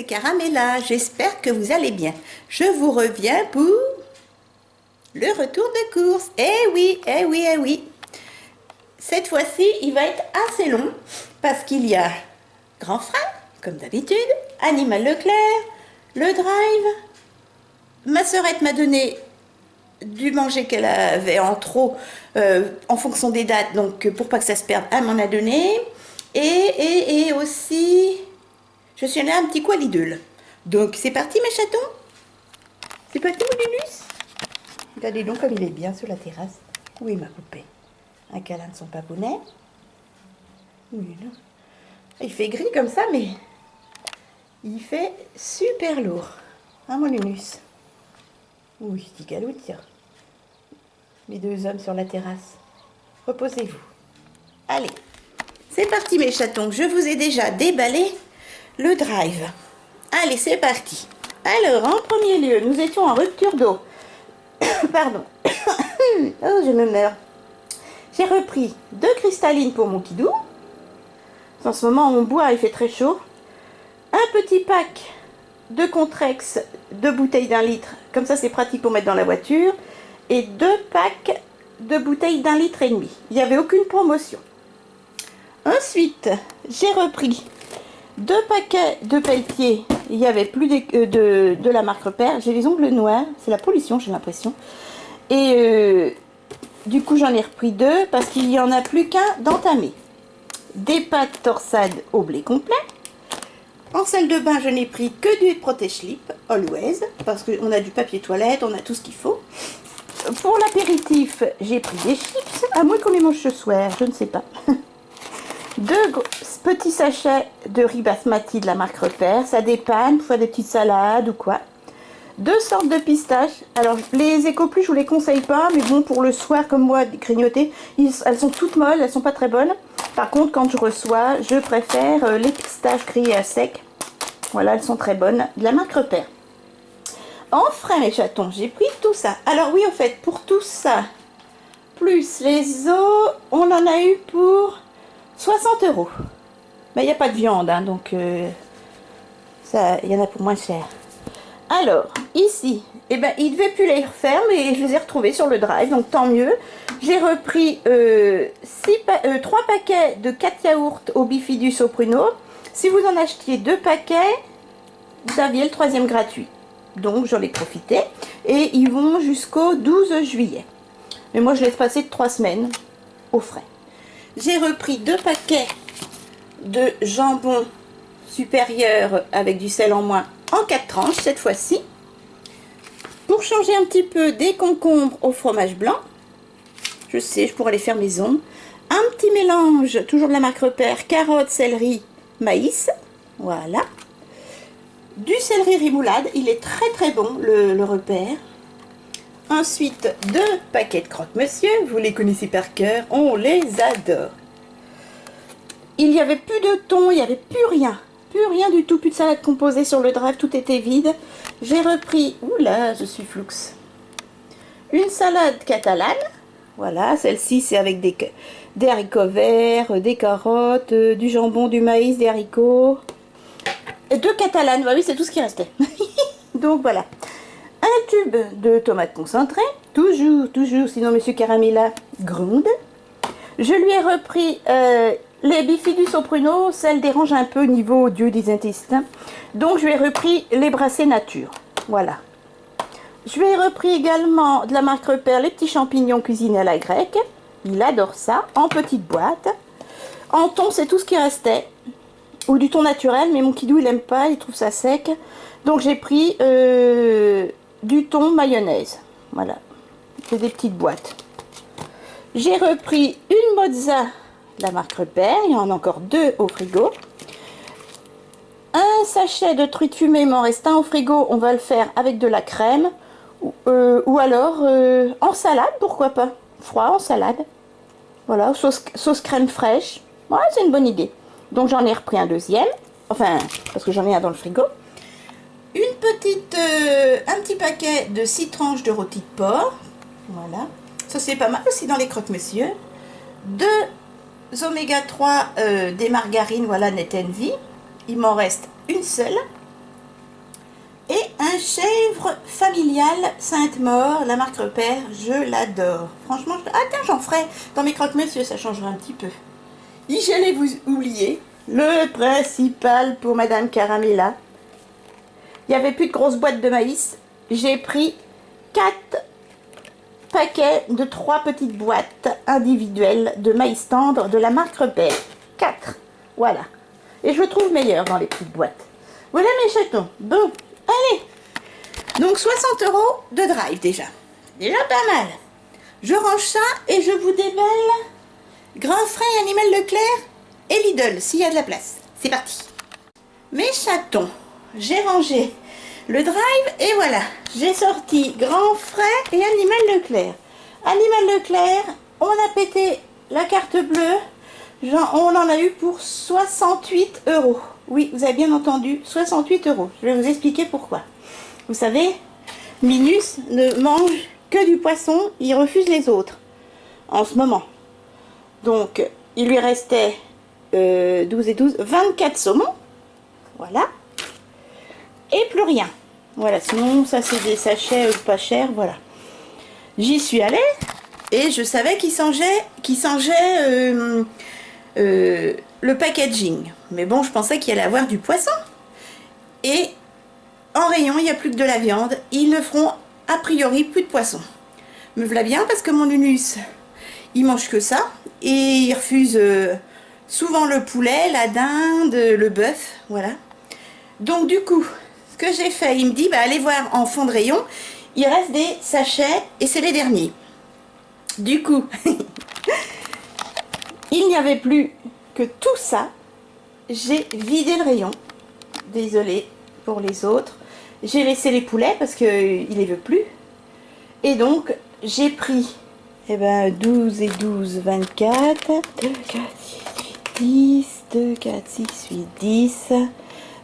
Caramella, j'espère que vous allez bien. Je vous reviens pour le retour de course. Eh oui, eh oui, eh oui. Cette fois-ci, il va être assez long parce qu'il y a Grand Frein, comme d'habitude, Animal Leclerc, le Drive. Ma sœurette m'a donné du manger qu'elle avait en trop en fonction des dates, donc pour pas que ça se perde, elle m'en a donné. Et aussi, je suis allée à un petit coup à Lidl. Donc c'est parti mes chatons. C'est parti mon Linus. Regardez donc comme il est bien sur la terrasse. Oui ma poupée. Un câlin de son papounet. Oui, non. Il fait gris comme ça, mais il fait super lourd. Hein mon Linus. Oui, petit galou, tiens. Les deux hommes sur la terrasse. Reposez-vous. Allez, c'est parti mes chatons. Je vous ai déjà déballé le drive. Allez, c'est parti. Alors, en premier lieu, nous étions en rupture d'eau. Pardon. Oh, je me meurs. J'ai repris 2 cristallines pour mon kidou. En ce moment, on boit, il fait très chaud. Un petit pack de Contrex, 2 bouteilles d'1 litre. Comme ça, c'est pratique pour mettre dans la voiture. Et 2 packs de bouteilles d'1,5 litre. Il n'y avait aucune promotion. Ensuite, j'ai repris 2 paquets de Pelletier. Il n'y avait plus de la marque Repère. J'ai les ongles noirs. C'est la pollution, j'ai l'impression. Et du coup, j'en ai repris 2 parce qu'il n'y en a plus qu'un d'entamé. Des pâtes torsade au blé complet. En salle de bain, je n'ai pris que du protège-slip, always, parce qu'on a du papier toilette, on a tout ce qu'il faut. Pour l'apéritif, j'ai pris des chips, à moins qu'on les mange ce soir, je ne sais pas. 2 petits sachets de riz basmati de la marque Repère, ça dépanne pour faire des petites salades ou quoi. 2 sortes de pistaches. Alors les Écoplus, je vous les conseille pas, mais bon, pour le soir comme moi, grignoter, elles sont toutes molles, elles sont pas très bonnes. Par contre, quand je reçois, je préfère les pistaches grillées à sec. Voilà, elles sont très bonnes, de la marque Repère. En frais mes chatons, j'ai pris tout ça. Alors oui, en fait, pour tout ça, plus les os, on en a eu pour 60 €. Mais il n'y a pas de viande, hein, donc ça, il y en a pour moins cher. Alors, ici, eh ben, il ne devait plus les refaire, mais je les ai retrouvés sur le drive, donc tant mieux. J'ai repris 3 paquets de 4 yaourts au bifidus au pruneau. Si vous en achetiez 2 paquets, vous aviez le 3e gratuit. Donc, j'en ai profité. Et ils vont jusqu'au 12 juillet. Mais moi, je laisse passer de 3 semaines au frais. J'ai repris 2 paquets de jambon supérieur avec du sel en moins en 4 tranches cette fois-ci. Pour changer un petit peu, des concombres au fromage blanc. Je sais, je pourrais les faire maison. Un petit mélange, toujours de la marque Repère, carottes, céleri, maïs. Voilà. Du céleri rémoulade, il est très très bon le Repère. Ensuite, 2 paquets de croque-monsieur, vous les connaissez par cœur, on les adore. Il n'y avait plus de thon, il n'y avait plus rien du tout, plus de salade composée sur le drive, tout était vide. J'ai repris, oula, je suis floux, une salade catalane. Voilà, celle-ci c'est avec des haricots verts, des carottes, du jambon, du maïs, des haricots. 2 catalanes, bah oui, c'est tout ce qui restait. Donc voilà. Un tube de tomates concentrées, toujours, sinon Monsieur Caramella gronde. Je lui ai repris les bifidus au pruneau, ça le dérange un peu au niveau des intestins. Donc je lui ai repris les brassés nature. Voilà. Je lui ai repris également de la marque Repère les petits champignons cuisinés à la grecque. Il adore ça, en petite boîte. En thon, c'est tout ce qui restait. Ou du thon naturel, mais mon kidou il aime pas, il trouve ça sec. Donc j'ai pris du thon mayonnaise. Voilà. C'est des petites boîtes. J'ai repris une mozza de la marque Repère. Il y en a encore 2 au frigo. Un sachet de truite fumée, il m'en reste un au frigo. On va le faire avec de la crème. Ou alors en salade, pourquoi pas. Froid en salade. Voilà, sauce crème fraîche. Ouais, c'est une bonne idée. Donc j'en ai repris un 2e. Enfin, parce que j'en ai un dans le frigo. Un petit paquet de 6 tranches de rôti de porc. Voilà. Ça c'est pas mal aussi dans les croque-monsieur. 2 oméga 3 des margarines, voilà, Net Envy. Il m'en reste une seule. un chèvre familial Sainte-Maure, la marque Repère, je l'adore. Franchement, ah tiens, j'en ferai dans mes croque-monsieur, ça changera un petit peu. Et j'allais vous oublier, le principal pour Madame Caramella. Il n'y avait plus de grosses boîtes de maïs. J'ai pris 4 paquets de 3 petites boîtes individuelles de maïs tendre de la marque Repère. 4, voilà. Et je le trouve meilleur dans les petites boîtes. Voilà mes chatons. Bon, allez. Donc 60 € de drive déjà. Déjà pas mal. Je range ça et je vous déballe Grand Frais, Animal Leclerc et Lidl s'il y a de la place. C'est parti. Mes chatons, j'ai rangé le drive et voilà. J'ai sorti Grand Frais et Animal Leclerc. Animal Leclerc, on a pété la carte bleue. On en a eu pour 68 €. Oui, vous avez bien entendu, 68 €. Je vais vous expliquer pourquoi. Vous savez, Minus ne mange que du poisson, il refuse les autres en ce moment. Donc, il lui restait 12 et 12, 24 saumons. Voilà. Et plus rien. Voilà, sinon, ça c'est des sachets pas chers, voilà. J'y suis allée et je savais qu'il changeait le packaging. Mais bon, je pensais qu'il allait avoir du poisson. Et en rayon, il n'y a plus que de la viande. Ils ne feront a priori plus de poisson. Me voilà bien parce que mon Nunus, il mange que ça. Et il refuse souvent le poulet, la dinde, le bœuf. Voilà. Donc du coup, ce que j'ai fait, il me dit, bah, allez voir en fond de rayon. Il reste des sachets et c'est les derniers. Du coup, il n'y avait plus que tout ça. J'ai vidé le rayon. Désolée pour les autres. J'ai laissé les poulets parce qu'il les veut plus. Et donc, j'ai pris 12 et 12, 24. 2, 4, 6, 8, 10. 2, 4, 6, 8, 10.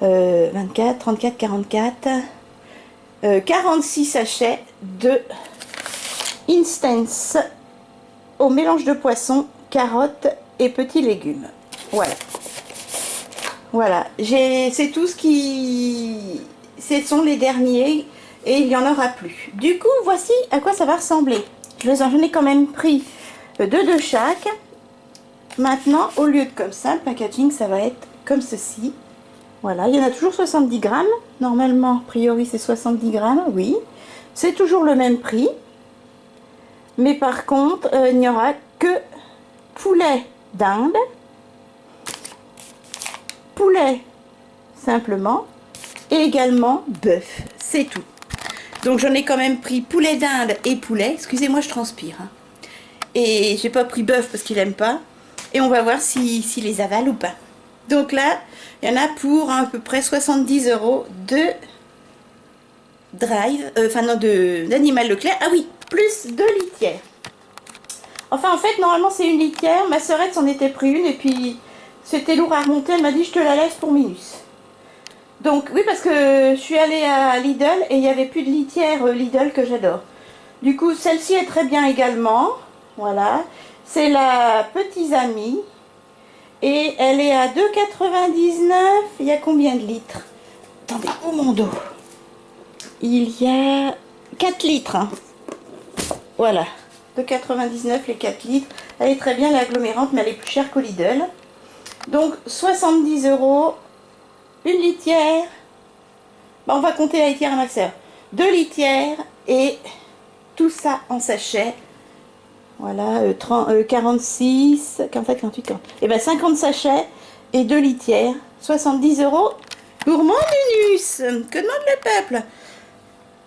24, 34, 44. 46 sachets de Instance au mélange de poissons, carottes et petits légumes. Voilà. Voilà, c'est tout ce qui... Ce sont les derniers et il n'y en aura plus. Du coup, voici à quoi ça va ressembler. J'en ai quand même pris 2 de chaque. Maintenant, au lieu de comme ça, le packaging, ça va être comme ceci. Voilà, il y en a toujours 70 grammes. Normalement, a priori, c'est 70 grammes, oui. C'est toujours le même prix. Mais par contre, il n'y aura que poulet d'Inde, poulet simplement, et également bœuf. C'est tout. Donc j'en ai quand même pris poulet d'Inde et poulet. Excusez-moi, je transpire. Hein. Et j'ai pas pris bœuf parce qu'il aime pas. Et on va voir s'il les avale ou pas. Donc là, il y en a pour à peu près 70 € de drive, d'Animal Leclerc. Ah oui, plus 2 litières. Enfin, en fait, normalement, c'est une litière. Ma sœurette s'en était pris une et puis c'était lourd à remonter. Elle m'a dit, je te la laisse pour Minus. Donc, oui, parce que je suis allée à Lidl et il n'y avait plus de litière Lidl que j'adore. Du coup, celle-ci est très bien également. Voilà. C'est la Petits Amis. Et elle est à 2,99 €. Il y a combien de litres? Attendez, oh mon dos. Il y a 4 litres. Hein. Voilà. 2,99 € les 4 litres. Elle est très bien, l'agglomérante, mais elle est plus chère qu'au Lidl. Donc 70 €. Une litière. Bon, on va compter la litière à ma soeur. 2 litières et tout ça en sachet. Voilà, 46, 47, 48, 40. Et bien 50 sachets et 2 litières. 70 € pour mon Nunus. Que demande le peuple?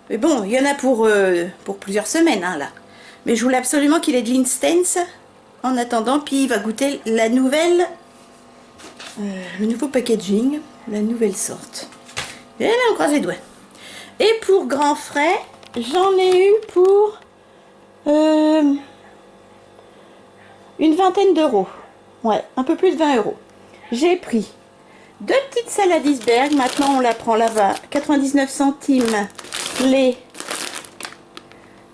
Mais bon, il y en a pour plusieurs semaines, hein, là. Mais je voulais absolument qu'il ait de l'Instance en attendant. Puis il va goûter la nouvelle, le nouveau packaging, la nouvelle sorte. Et là, on croise les doigts. Et pour Grand Frais, j'en ai eu pour une vingtaine d'euros. Ouais, un peu plus de 20 €. J'ai pris 2 petites salades iceberg. Maintenant, on la prend là-bas. 99 centimes les...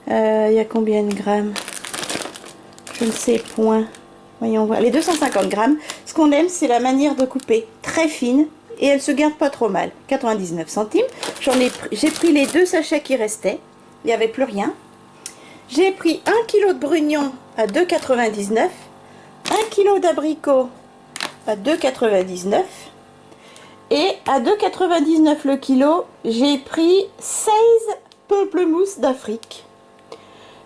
Il y a combien de grammes? Je ne sais point. Voyons voir. Les 250 grammes. Ce qu'on aime, c'est la manière de couper. Très fine. Et elle se garde pas trop mal. 99 centimes. j'ai pris les 2 sachets qui restaient. Il n'y avait plus rien. J'ai pris 1 kg de brugnon à 2,99 €. 1 kg d'abricots à 2,99 € et à 2,99 € le kilo, j'ai pris 16 pamplemousses d'Afrique.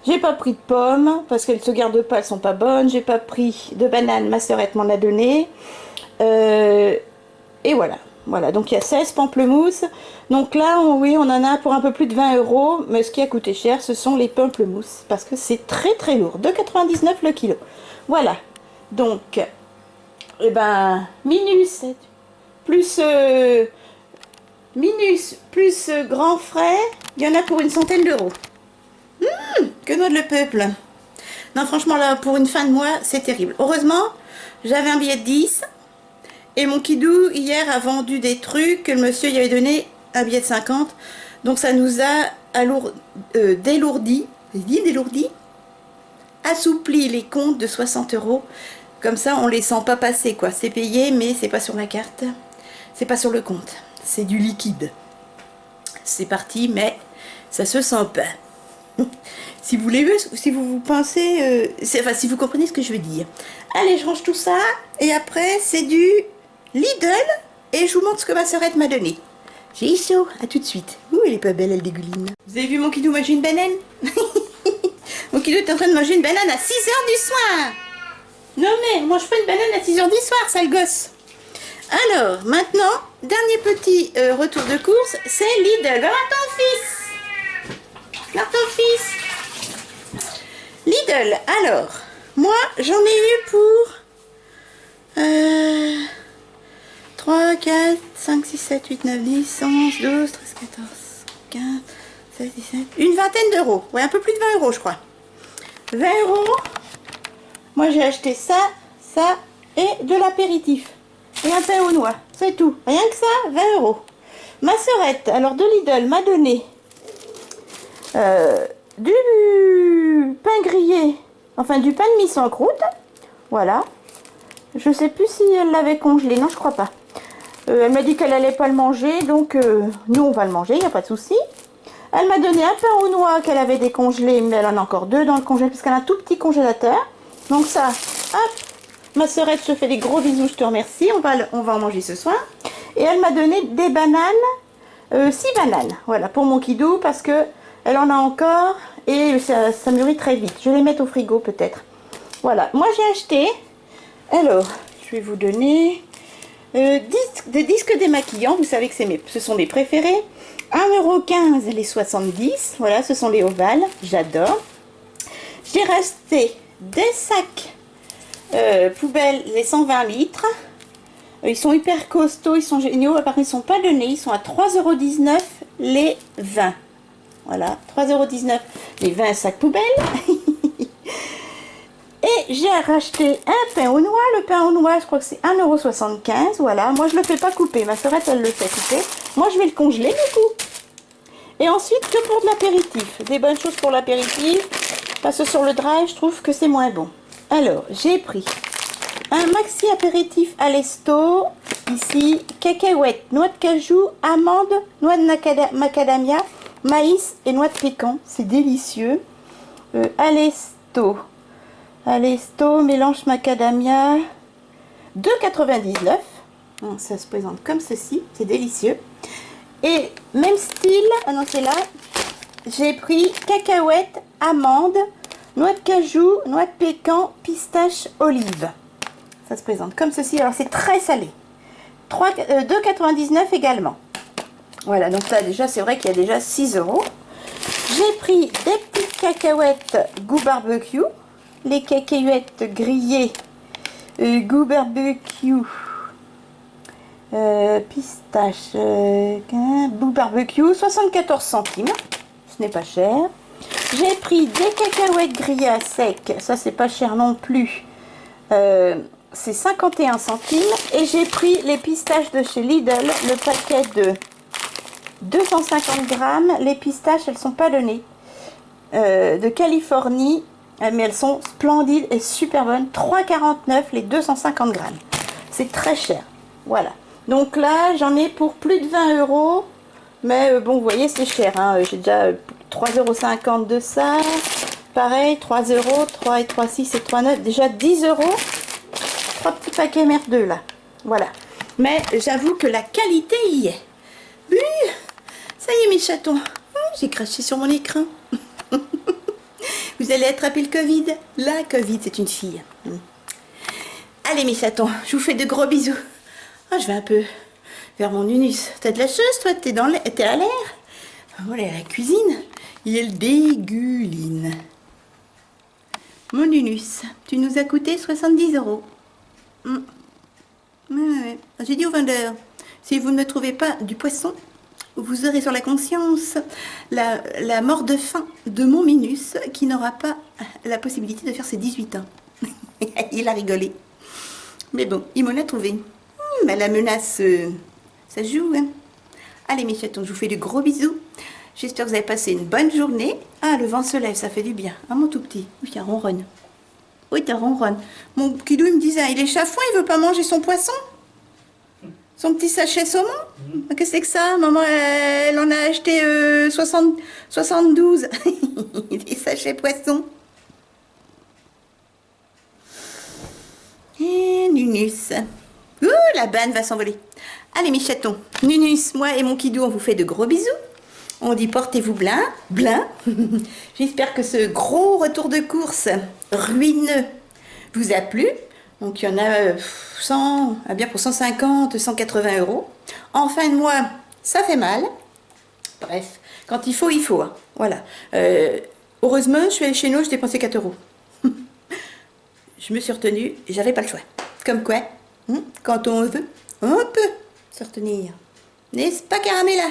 J'ai pas pris de pommes parce qu'elles se gardent pas, elles sont pas bonnes. J'ai pas pris de bananes, ma sœurette m'en a donné. Et voilà. Voilà, donc il y a 16 pamplemousses. Donc là, oui, on en a pour un peu plus de 20 €. Mais ce qui a coûté cher, ce sont les pamplemousses. Parce que c'est très très lourd. 2,99 € le kilo. Voilà. Donc, eh ben, minus plus grand frais, il y en a pour une centaine d'euros. Que noix de le peuple. Non, franchement, là, pour une fin de mois, c'est terrible. Heureusement, j'avais un billet de 10. Et mon kidou, hier, a vendu des trucs que le monsieur y avait donné un billet de 50. Donc, ça nous a délourdi. J'ai dit délourdi? Assoupli les comptes de 60 €. Comme ça, on les sent pas passer, quoi. C'est payé, mais c'est pas sur la carte. C'est pas sur le compte. C'est du liquide. C'est parti, mais ça se sent pas. Si vous voulez, si vous pensez, enfin si vous comprenez ce que je veux dire. Allez, je range tout ça et après c'est du Lidl et je vous montre ce que ma sœurette m'a donné. J'ai chaud, à tout de suite. Ouh, elle est pas belle, elle dégouline. Vous avez vu mon kidou manger une banane? Mon kidou est en train de manger une banane à 6 h du soir. Non mais, on mange pas une banane à 6 h du soir, sale gosse. Alors, maintenant, dernier petit retour de course, c'est Lidl. Va voir ton fils. Voir ton fils. Lidl, alors, moi j'en ai eu pour 3, 4, 5, 6, 7, 8, 9, 10, 11, 12, 13, 14, 15, 16, 17, une vingtaine d'euros, ouais un peu plus de 20 € je crois. 20 €, moi j'ai acheté ça, ça et de l'apéritif. Et un pain aux noix, c'est tout, rien que ça, 20 €. Ma sœurette, alors de Lidl, m'a donné du pain grillé, enfin du pain de mie sans croûte, voilà. Je sais plus si elle l'avait congelé, non je crois pas. Elle m'a dit qu'elle allait pas le manger, donc nous on va le manger, il n'y a pas de souci. Elle m'a donné un pain aux noix qu'elle avait décongelé, mais elle en a encore 2 dans le congélateur, parce qu'elle a un tout petit congélateur. Donc ça, hop, ma sœurette, je te fais des gros bisous, je te remercie, on va en manger ce soir. Et elle m'a donné des bananes, 6 bananes, voilà, pour mon kidou, parce que elle en a encore et ça mûrit très vite. Je vais les mettre au frigo peut-être. Voilà, moi j'ai acheté, alors, je vais vous donner des disques démaquillants. Vous savez que ce sont mes préférés. 1,15 € les 70. Voilà, ce sont les ovales. J'adore. J'ai resté des sacs poubelles, les 120 litres. Ils sont hyper costauds, ils sont géniaux. Par contre, ils ne sont pas donnés. Ils sont à 3,19 € les 20. Voilà, 3,19 € les 20 sacs poubelles. Et j'ai racheté un pain aux noix. Le pain aux noix, je crois que c'est 1,75 €. Voilà, moi je ne le fais pas couper. Ma sœurette, elle le fait couper. Moi, je vais le congeler du coup. Et ensuite, que pour de l'apéritif. Des bonnes choses pour l'apéritif. Parce que sur le dry, je trouve que c'est moins bon. Alors, j'ai pris un maxi apéritif Alesto. Ici, cacahuètes, noix de cajou, amandes, noix de macadamia, maïs et noix de pécan. C'est délicieux. Alesto. Alesto, mélange macadamia, 2,99 €. Ça se présente comme ceci, c'est délicieux. Et même style, ah non c'est là, j'ai pris cacahuètes, amandes, noix de cajou, noix de pécan, pistache, olive. Ça se présente comme ceci, alors c'est très salé. 2,99 € également. Voilà, donc là déjà c'est vrai qu'il y a déjà 6 €. J'ai pris des petites cacahuètes goût barbecue. Les cacahuètes grillées goût barbecue pistache goût barbecue 74 centimes, ce n'est pas cher. J'ai pris des cacahuètes grillées à sec, ça c'est pas cher non plus, c'est 51 centimes. Et j'ai pris les pistaches de chez Lidl, le paquet de 250 grammes. Les pistaches elles sont pas données, de Californie. Mais elles sont splendides et super bonnes. 3,49 € les 250 grammes. C'est très cher. Voilà. Donc là, j'en ai pour plus de 20 €. Mais bon, vous voyez, c'est cher. Hein. J'ai déjà 3,50 € de ça. Pareil, 3 €, 3 et 3, 6 et 3, 9. Déjà 10 €. 3 petits paquets merdeux là. Voilà. Mais j'avoue que la qualité y est. Oui, ça y est mes chatons. J'ai craché sur mon écran. Vous allez attraper le Covid. La Covid, c'est une fille. Allez mes chatons, je vous fais de gros bisous. Oh, je vais un peu vers mon Nunus. T'as de la chance, toi, t'es à l'air. Voilà, la cuisine. Il déguline. Mon Nunus, tu nous as coûté 70 €. Ouais. J'ai dit au vendeur, si vous ne trouvez pas du poisson, vous aurez sur la conscience la mort de faim de mon Minus qui n'aura pas la possibilité de faire ses 18 ans. Il a rigolé. Mais bon, il m'en a trouvé. Mais la menace, ça joue. Hein. Allez mes chatons, je vous fais de gros bisous. J'espère que vous avez passé une bonne journée. Ah, le vent se lève, ça fait du bien. Ah, mon tout petit. Oui, il ronronne. Oui, t'as ronronne. Mon kidou, il me disait, il est chafouin, il veut pas manger son poisson. Son petit sachet saumon. Qu'est-ce que c'est que ça? Maman, elle en a acheté 72. Des sachets poisson. Et Nunus. Ouh, la banne va s'envoler. Allez mes chatons, Nunus, moi et mon kidou, on vous fait de gros bisous. On dit portez-vous bien. J'espère que ce gros retour de course ruineux vous a plu. Donc il y en a 100, bien pour 150, 180 €. En fin de mois, ça fait mal. Bref, quand il faut, il faut. Hein. Voilà. Heureusement, je suis allée chez nous, j'ai dépensé 4 €. Je me suis retenue, j'avais pas le choix. Comme quoi, quand on veut, on peut se retenir. N'est-ce pas, Caramella?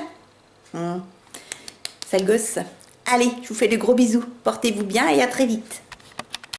Sale gosse. Allez, je vous fais de gros bisous. Portez-vous bien et à très vite.